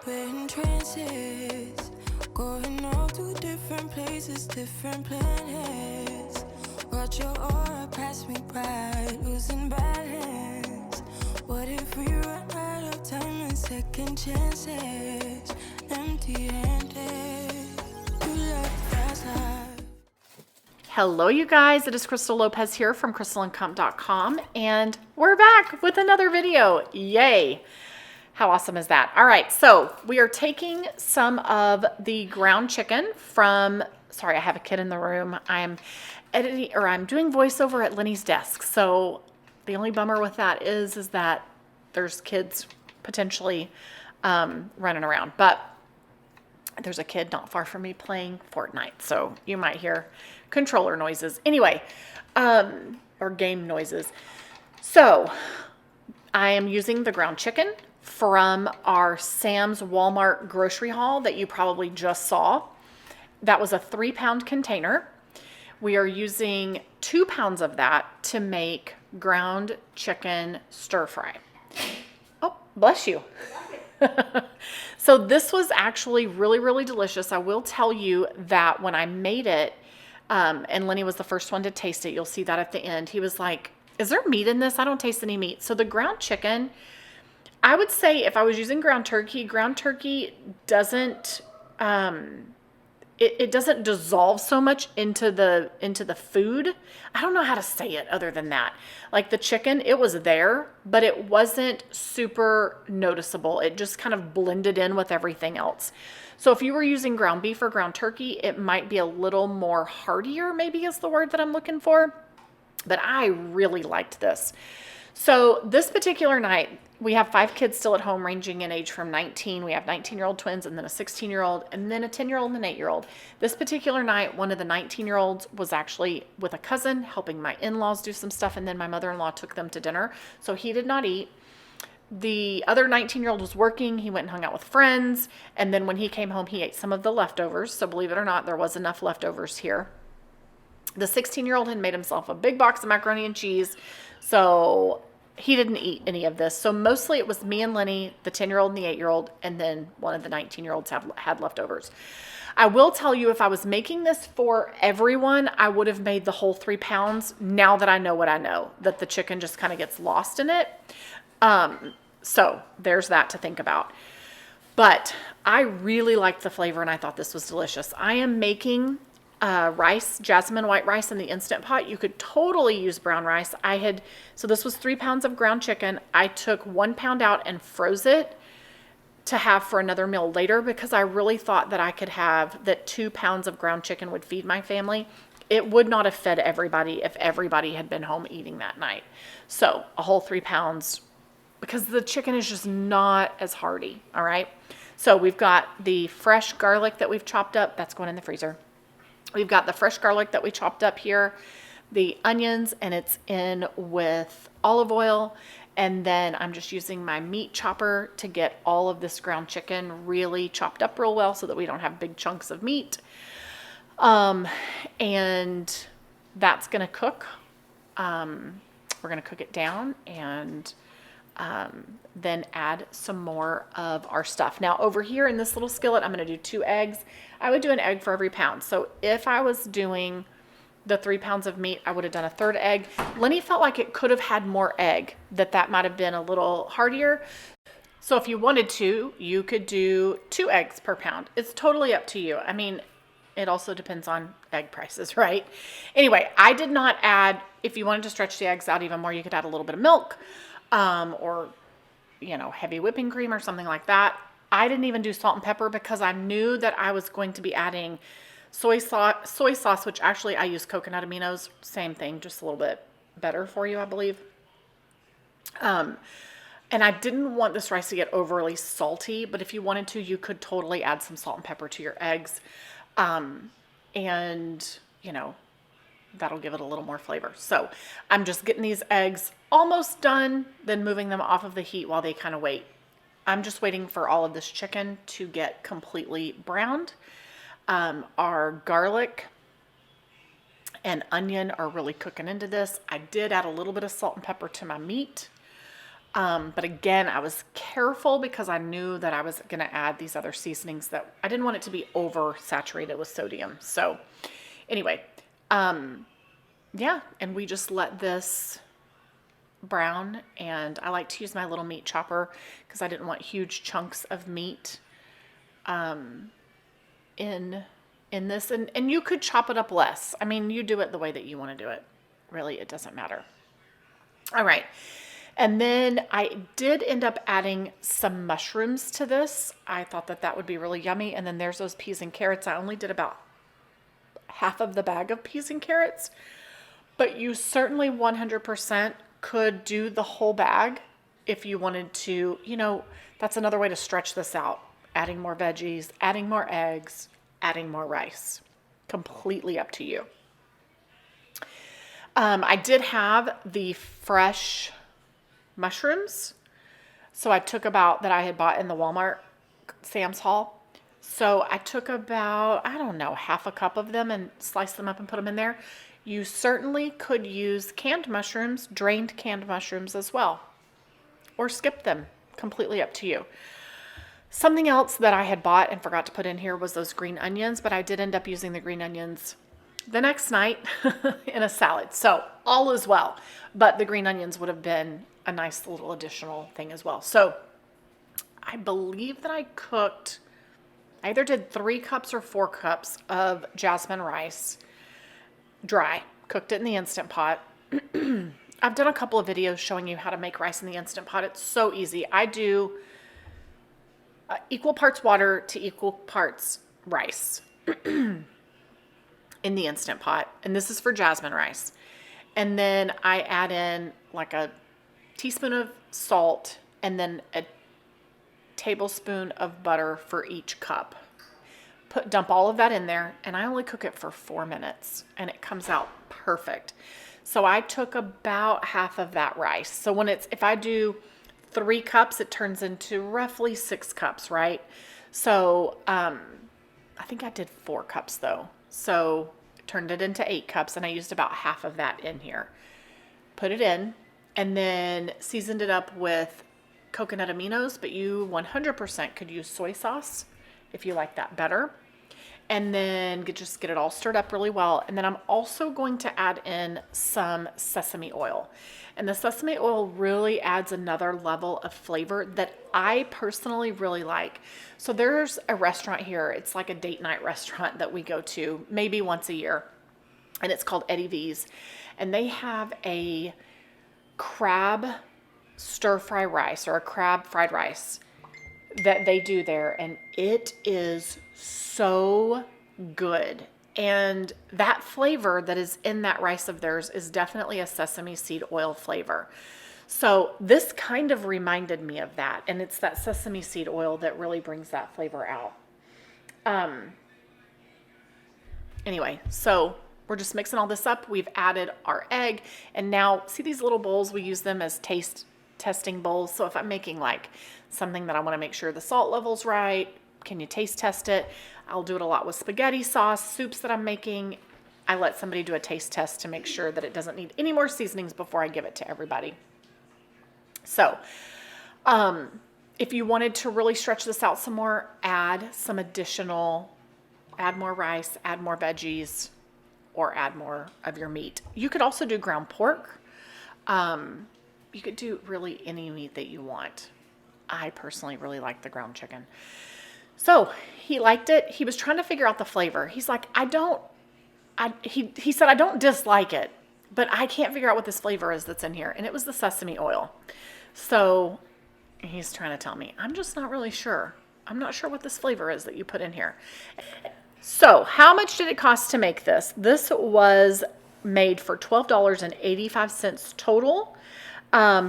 We're in trances, going off to different places, different planets. Watch your aura pass me by, losing balance. What if we run out of time and second chances? Empty-handed, you left fast life. Hello, you guys. It is Crystal Lopez here from crystalandcomp.com, and we're back with another video. Yay! How awesome is that? All right, so we are taking some of the ground chicken from, sorry, I have a kid in the room. I'm editing, or I'm doing voiceover at Lenny's desk. So the only bummer with that is that there's kids potentially running around, but there's a kid not far from me playing Fortnite, so you might hear controller noises. Anyway, or game noises. So I am using the ground chicken from our Sam's Walmart grocery haul that you probably just saw. That was a 3-pound container. We are using 2 pounds of that to make ground chicken stir fry. Oh, bless you. So this was actually really, really delicious. I will tell you that when I made it, and Lenny was the first one to taste it, you'll see that at the end. He was like, is there meat in this? I don't taste any meat. So the ground chicken, I would say if I was using ground turkey doesn't, it doesn't dissolve so much into the food. I don't know how to say it other than that. Like the chicken, it was there, but it wasn't super noticeable. It just kind of blended in with everything else. So if you were using ground beef or ground turkey, it might be a little more heartier, maybe is the word that I'm looking for. But I really liked this. So this particular night, we have 5 kids still at home, ranging in age from 19. We have 19-year-old twins, and then a 16-year-old, and then a 10-year-old and an 8-year-old. This particular night, one of the 19-year-olds was actually with a cousin, helping my in-laws do some stuff, and then my mother-in-law took them to dinner. So he did not eat. The other 19-year-old was working. He went and hung out with friends, and then when he came home, he ate some of the leftovers. So believe it or not, there was enough leftovers here. The 16-year-old had made himself a big box of macaroni and cheese, so he didn't eat any of this. So mostly it was me and Lenny, the 10-year-old and the 8-year-old, and then one of the 19-year-olds had leftovers. I will tell you, if I was making this for everyone, I would have made the whole 3 pounds. Now that I know what I know, that the chicken just kind of gets lost in it. So there's that to think about. But I really liked the flavor, and I thought this was delicious. I am making rice, jasmine white rice in the Instant Pot. You could totally use brown rice. So this was 3 pounds of ground chicken. I took 1 pound out and froze it to have for another meal later, because I really thought that I could have that 2 pounds of ground chicken would feed my family. It would not have fed everybody if everybody had been home eating that night. So a whole 3 pounds, because the chicken is just not as hearty. All right. So we've got the fresh garlic that we've chopped up. That's going in the freezer. We've got the fresh garlic that we chopped up here, the onions, and it's in with olive oil. And then I'm just using my meat chopper to get all of this ground chicken really chopped up real well so that we don't have big chunks of meat. And that's going to cook. We're going to cook it down and then add some more of our stuff. Now over here in this little skillet, I'm going to do 2 eggs. I would do an egg for every pound. So if I was doing the 3 pounds of meat, I would have done a 3rd egg. Lenny felt like it could have had more egg, that might have been a little heartier. So if you wanted to, you could do 2 eggs per pound. It's totally up to you. I mean, it also depends on egg prices, right? Anyway, I did not add, if you wanted to stretch the eggs out even more, you could add a little bit of milk, or, heavy whipping cream or something like that. I didn't even do salt and pepper because I knew that I was going to be adding soy sauce, which actually I use coconut aminos. Same thing, just a little bit better for you, I believe. And I didn't want this rice to get overly salty, but if you wanted to, you could totally add some salt and pepper to your eggs. And, that'll give it a little more flavor. So I'm just getting these eggs almost done, then moving them off of the heat while they kind of wait. I'm just waiting for all of this chicken to get completely browned. Our garlic and onion are really cooking into this. I did add a little bit of salt and pepper to my meat. But again, I was careful because I knew that I was going to add these other seasonings that I didn't want it to be oversaturated with sodium. So anyway, yeah, and we just let this brown, and I like to use my little meat chopper because I didn't want huge chunks of meat in this. And you could chop it up less. I mean, you do it the way that you want to do it. Really, it doesn't matter. All right. And then I did end up adding some mushrooms to this. I thought that that would be really yummy. And then there's those peas and carrots. I only did about half of the bag of peas and carrots, but you certainly 100% could do the whole bag if you wanted to. You know, that's another way to stretch this out. Adding more veggies, adding more eggs, adding more rice. Completely up to you. I did have the fresh mushrooms. So I took about that I had bought in the Walmart Sam's haul. So I took about, I don't know, half a cup of them and sliced them up and put them in there. You certainly could use canned mushrooms, drained canned mushrooms as well, or skip them. Completely up to you. Something else that I had bought and forgot to put in here was those green onions, but I did end up using the green onions the next night in a salad. So all is well, but the green onions would have been a nice little additional thing as well. So I believe that I cooked, I either did 3 cups or 4 cups of jasmine rice, dry, cooked it in the Instant Pot. I've done a couple of videos showing you how to make rice in the Instant Pot. It's so easy. I do equal parts water to equal parts rice in the Instant Pot. And this is for jasmine rice. And then I add in like a teaspoon of salt and then a tablespoon of butter for each cup. Dump all of that in there, and I only cook it for 4 minutes, and it comes out perfect. So I took about half of that rice. So if I do 3 cups, it turns into roughly 6 cups, right? So I think I did 4 cups though. So turned it into 8 cups, and I used about half of that in here. Put it in, and then seasoned it up with coconut aminos, but you 100% could use soy sauce if you like that better. And then just get it all stirred up really well. And then I'm also going to add in some sesame oil. And the sesame oil really adds another level of flavor that I personally really like. So there's a restaurant here. It's like a date night restaurant that we go to maybe once a year. And it's called Eddie V's. And they have a crab stir-fry rice or a crab fried rice that they do there, and it is so good. And that flavor that is in that rice of theirs is definitely a sesame seed oil flavor. So this kind of reminded me of that, and it's that sesame seed oil that really brings that flavor out. Anyway, so we're just mixing all this up. We've added our egg, and now see these little bowls? We use them as taste testing bowls. So if I'm making like something that I want to make sure the salt level's right, can you taste test it? I'll do it a lot with spaghetti sauce, soups that I'm making. I let somebody do a taste test to make sure that it doesn't need any more seasonings before I give it to everybody. So if you wanted to really stretch this out some more, add more rice, add more veggies, or add more of your meat. You could also do ground pork. You could do really any meat that you want. I personally really like the ground chicken. So he liked it. He was trying to figure out the flavor. He's like, he said, I don't dislike it, but I can't figure out what this flavor is that's in here. And it was the sesame oil. So he's trying to tell me, I'm just not really sure. I'm not sure what this flavor is that you put in here. So how much did it cost to make this? This was made for $12.85 total,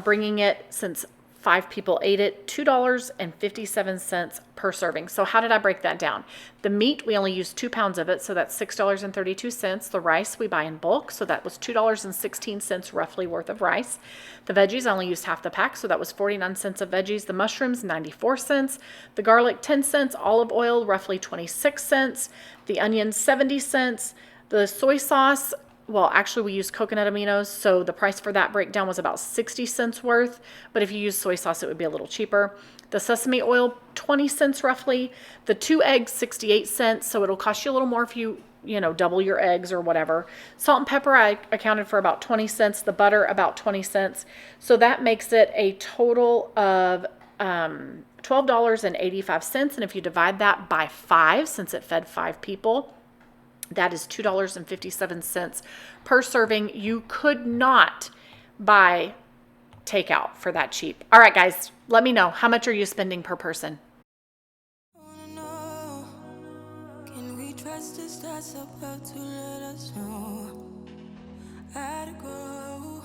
bringing it, since 5 people ate it, $2.57 per serving. So how did I break that down? The meat, we only used 2 pounds of it, so that's $6.32. The rice we buy in bulk, so that was $2.16 roughly worth of rice. The veggies, I only used half the pack, so that was 49 cents of veggies. The mushrooms, 94 cents. The garlic, 10 cents. Olive oil, roughly 26 cents. The onions, 70 cents. The soy sauce well, actually we use coconut aminos, so the price for that breakdown was about 60 cents worth, but if you use soy sauce, it would be a little cheaper. The sesame oil, 20 cents roughly. The 2 eggs, 68 cents, so it'll cost you a little more if you double your eggs or whatever. Salt and pepper, I accounted for about 20 cents. The butter, about 20 cents. So that makes it a total of $12.85. And if you divide that by 5, since it fed 5 people, that is $2.57 per serving. You could not buy takeout for that cheap. All right, guys, let me know. How much are you spending per person? Wanna know, can we trust this that's about to let us know? I'd go.